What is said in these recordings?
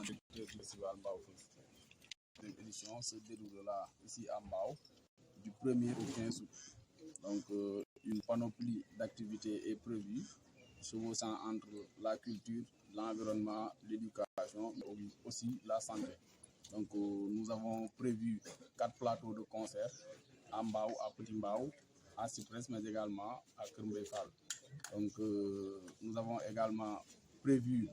directeur du festival Mbao Fest. Cette édition se déroulera ici à Mbao du 1er au 15 août. Donc, une panoplie d'activités est prévue, chevauchant entre la culture, l'environnement, l'éducation, mais aussi la santé. Donc, nous avons prévu 4 plateaux de concerts à Mbao, à Petit Mbao, à Cyprès, mais également à Kermbefal. Donc, nous avons également prévu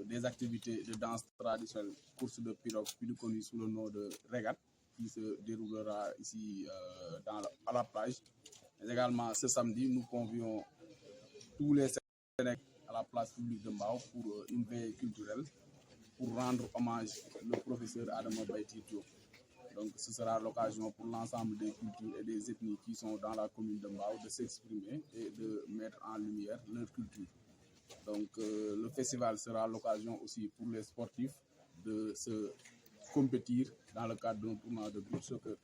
des activités de danse traditionnelle, course de pirogue, plus connue sous le nom de régate, qui se déroulera ici à la plage. Mais également, ce samedi, nous convions tous les Sénégalais à la place publique de Mbao pour une veille culturelle, pour rendre hommage au professeur Adama Baïti Diop. Donc, ce sera l'occasion pour l'ensemble des cultures et des ethnies qui sont dans la commune de Mbao de s'exprimer et de mettre en lumière leur culture. Donc, le festival sera l'occasion aussi pour les sportifs de se compétir dans le cadre d'un tournoi de beach soccer.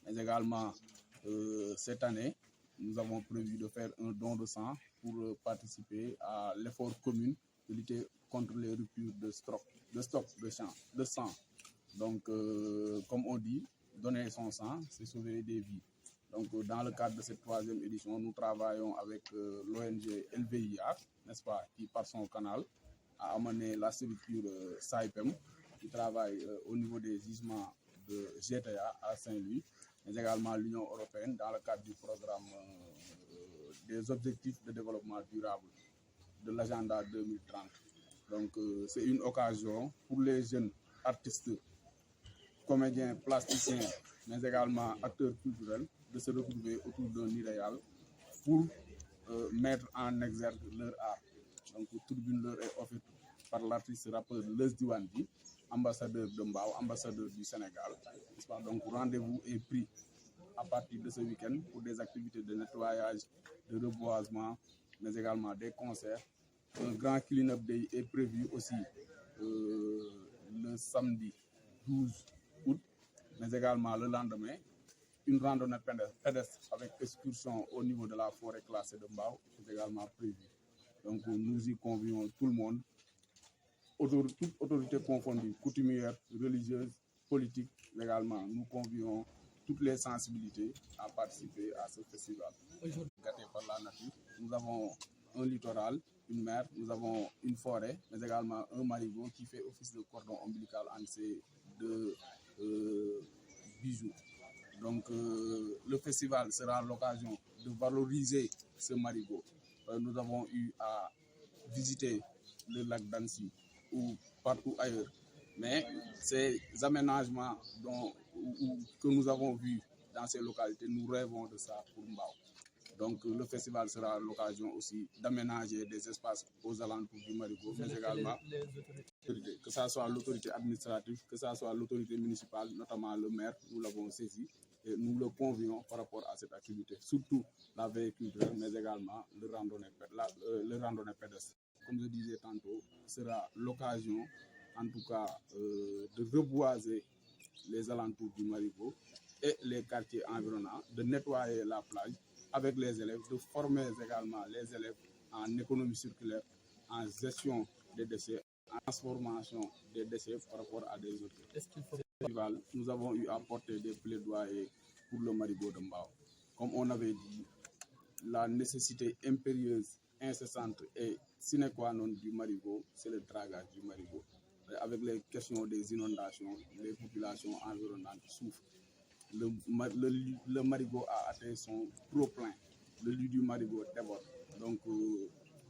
Mais également, cette année, nous avons prévu de faire un don de sang pour participer à l'effort commun de lutter contre les ruptures de stock de sang. Donc, comme on dit, donner son sang, c'est sauver des vies. Donc, dans le cadre de cette 3e édition, nous travaillons avec l'ONG LVIA, n'est-ce pas, qui, par son canal, a amené la structure SAIPEM, qui travaille au niveau des gisements de GTA à Saint-Louis, mais également l'Union européenne dans le cadre du programme des objectifs de développement durable de l'agenda 2030. Donc, c'est une occasion pour les jeunes artistes, comédiens, plasticiens, mais également acteurs culturels, de se retrouver autour d'un idéal pour mettre en exergue leur art. Donc, tribune leur est offerte par l'artiste rappeur Leuz Diwane, ambassadeur de Mbao, ambassadeur du Sénégal. Donc, rendez-vous est pris à partir de ce week-end pour des activités de nettoyage, de reboisement, mais également des concerts. Un grand clean-up day est prévu aussi le samedi 12 août, mais également le lendemain, une randonnée pédestre avec excursion au niveau de la forêt classée de Mbao est également prévue. Donc nous y convions tout le monde, toute autorité confondue, coutumière, religieuse, politique également. Nous convions toutes les sensibilités à participer à ce festival. Gâté par la nature, nous avons un littoral, une mer, nous avons une forêt, mais également un marigot qui fait office de cordon ombilical entre ces deux bijoux. Donc le festival sera l'occasion de valoriser ce marigot. Nous avons eu à visiter le lac d'Annecy ou partout ailleurs. Mais ces aménagements que nous avons vus dans ces localités, nous rêvons de ça pour Mbao. Donc le festival sera l'occasion aussi d'aménager des espaces aux alentours du marigot, mais également que ce soit l'autorité administrative, que ce soit l'autorité municipale, notamment le maire, nous l'avons saisi et nous le convions par rapport à cette activité, surtout la veille culturelle, mais également le randonnée pédestre. Comme je disais tantôt, sera l'occasion, en tout cas, de reboiser les alentours du marigot et les quartiers environnants, de nettoyer la plage avec les élèves, de former également les élèves en économie circulaire, en gestion des déchets, en transformation des déchets par rapport à des autres. Nous avons eu à porter des plaidoyers pour le marigot de Mbao. Comme on avait dit, la nécessité impérieuse, incessante et sine qua non du marigot, c'est le dragage du marigot. Et avec les questions des inondations, les populations environnantes souffrent. Le marigot a atteint son trop-plein. Le lit du marigot déborde. Donc,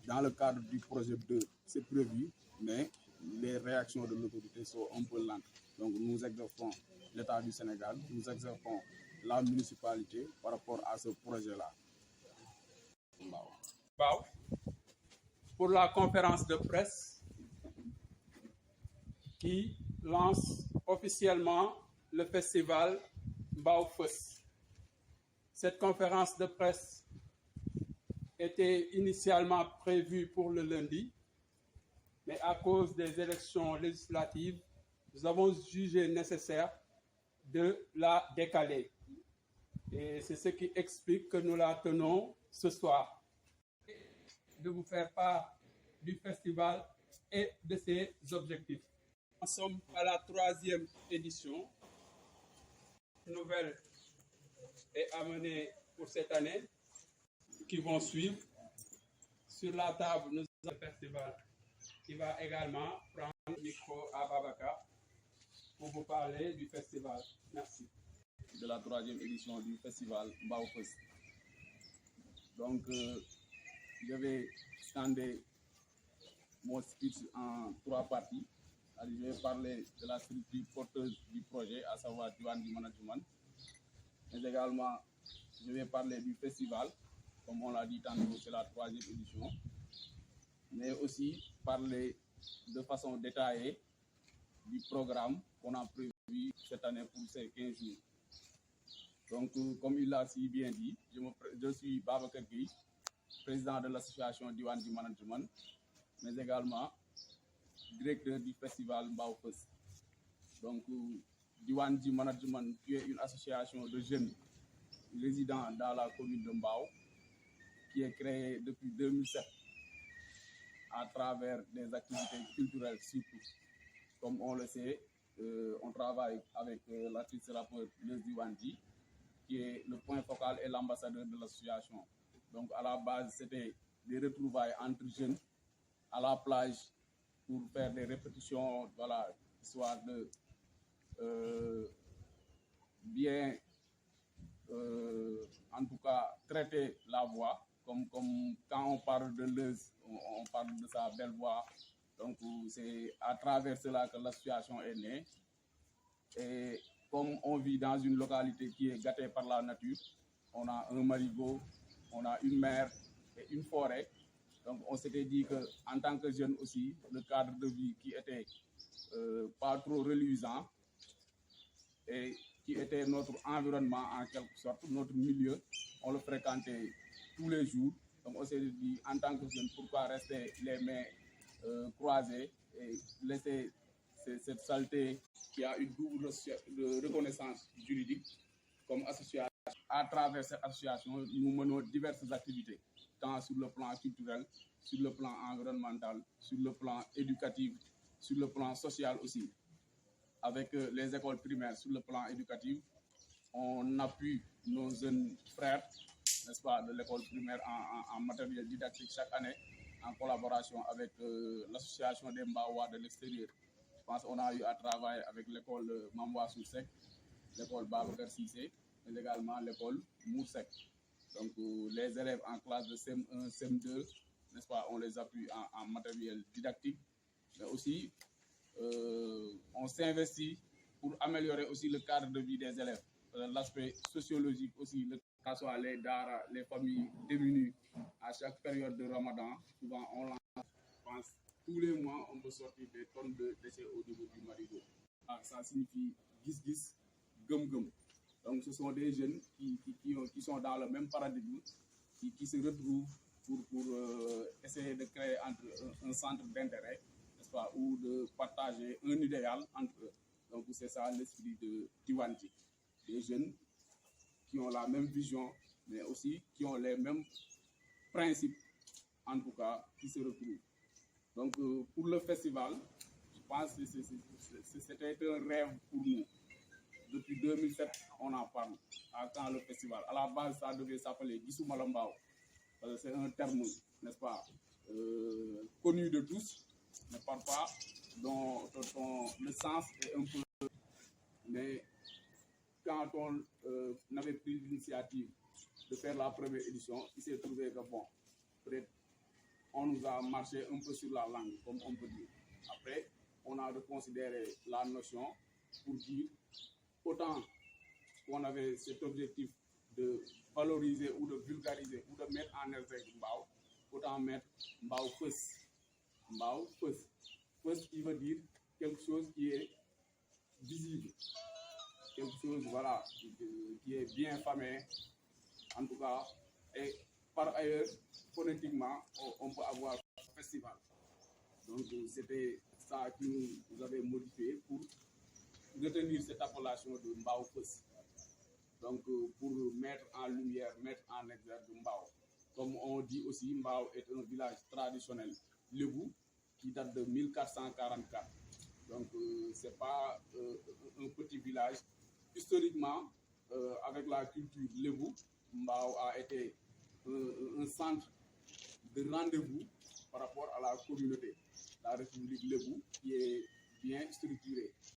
dans le cadre du projet 2, c'est prévu, mais les réactions de l'autorité sont un peu lentes. Donc, nous exerçons l'État du Sénégal, nous exerçons la municipalité par rapport à ce projet-là. Mbao, pour la conférence de presse qui lance officiellement le festival Mbao Fest. Cette conférence de presse était initialement prévue pour le lundi, mais à cause des élections législatives, nous avons jugé nécessaire de la décaler. Et c'est ce qui explique que nous la tenons ce soir. De vous faire part du festival et de ses objectifs. Nous sommes à la 3e édition. Nouvelle est amenée pour cette année qui vont suivre. Sur la table, nous avons le festival qui va également prendre le micro à Babacar pour vous parler du festival. Merci. De la 3e édition du festival Mbao Fest. Donc, je vais scander mon speech en 3 parties. Alors, je vais parler de la structure porteuse du projet, à savoir Diwan du Management. Mais également, je vais parler du festival, comme on l'a dit tantôt, c'est la 3e édition. Mais aussi parler de façon détaillée du programme qu'on a prévu cette année pour ces 15 jours. Donc, comme il l'a si bien dit, je suis Babacar Gueye, président de l'association Diwan du Management, mais également directeur du festival Mbao Fest. Donc, Diwan du Management, qui est une association de jeunes résidents dans la commune de Mbao, qui est créée depuis 2007 à travers des activités culturelles surtout. Comme on le sait, on travaille avec l'artiste rappeur Les Diwanji, qui est le point focal et l'ambassadeur de l'association. Donc à la base, c'était des retrouvailles entre jeunes à la plage pour faire des répétitions, voilà, histoire de bien, en tout cas, traiter la voix. Comme quand on parle de Leuz, on parle de sa belle voix. Donc c'est à travers cela que l'association est née. Et comme on vit dans une localité qui est gâtée par la nature, on a un marigot, on a une mer et une forêt. Donc on s'était dit qu'en tant que jeune aussi, le cadre de vie qui était pas trop reluisant et qui était notre environnement en quelque sorte, notre milieu, on le fréquentait tous les jours. Donc on s'est dit en tant que jeune, pourquoi rester les mains croisées et laisser cette saleté qui a une double reconnaissance juridique comme association. À travers cette association, nous menons diverses activités, tant sur le plan culturel, sur le plan environnemental, sur le plan éducatif, sur le plan social aussi. Avec les écoles primaires sur le plan éducatif, on appuie nos jeunes frères, n'est-ce pas, de l'école primaire en matériel didactique chaque année, en collaboration avec l'association des Mbawa de l'extérieur. Je pense qu'on a eu à travailler avec l'école Mamwa Soussek, l'école Babacar Cissé, mais également l'école Moussek. Donc les élèves en classe de CM1, CM2, n'est-ce pas, on les appuie en matériel didactique, mais aussi on s'investit pour améliorer aussi le cadre de vie des élèves. L'aspect sociologique aussi, que ce soit les daara, les familles démunies, à chaque période de Ramadan, souvent on lance, je pense, tous les mois, on peut sortir des tonnes de déchets au niveau du marigot. Ça signifie gis-gis, gum-gum. Donc ce sont des jeunes qui sont dans le même paradigme, qui se retrouvent pour essayer de créer un centre d'intérêt, n'est-ce pas, ou de partager un idéal entre eux. Donc c'est ça l'esprit de Diwanji. Des jeunes qui ont la même vision, mais aussi qui ont les mêmes principes, en tout cas, qui se retrouvent. Donc pour le festival, je pense que c'était un rêve pour nous. Depuis 2007, on en parle quand le festival. À la base, ça devait s'appeler Gisou Malambao. C'est un terme, n'est-ce pas, connu de tous, mais parfois dont le sens est un peu... Mais quand on avait pris l'initiative de faire la première édition, il s'est trouvé que bon, peut-être on nous a marché un peu sur la langue, comme on peut dire. Après, on a reconsidéré la notion pour dire autant qu'on avait cet objectif de valoriser ou de vulgariser ou de mettre en exergue Mbao, autant mettre Mbao Fest. Mbao Fest. Fest qui veut dire quelque chose qui est visible, quelque chose, voilà, qui est bien famé, en tout cas, et par ailleurs, phonétiquement, on peut avoir un festival. Donc c'était ça qui nous avait modifié pour retenir cette appellation de Mbao Fest. Donc pour mettre en lumière, mettre en exergue Mbao. Comme on dit aussi, Mbao est un village traditionnel, Lebou, qui date de 1444. Donc c'est pas un petit village. Historiquement, avec la culture Lébou, Mbao a été un centre de rendez-vous par rapport à la communauté, la République Lébou, qui est bien structurée.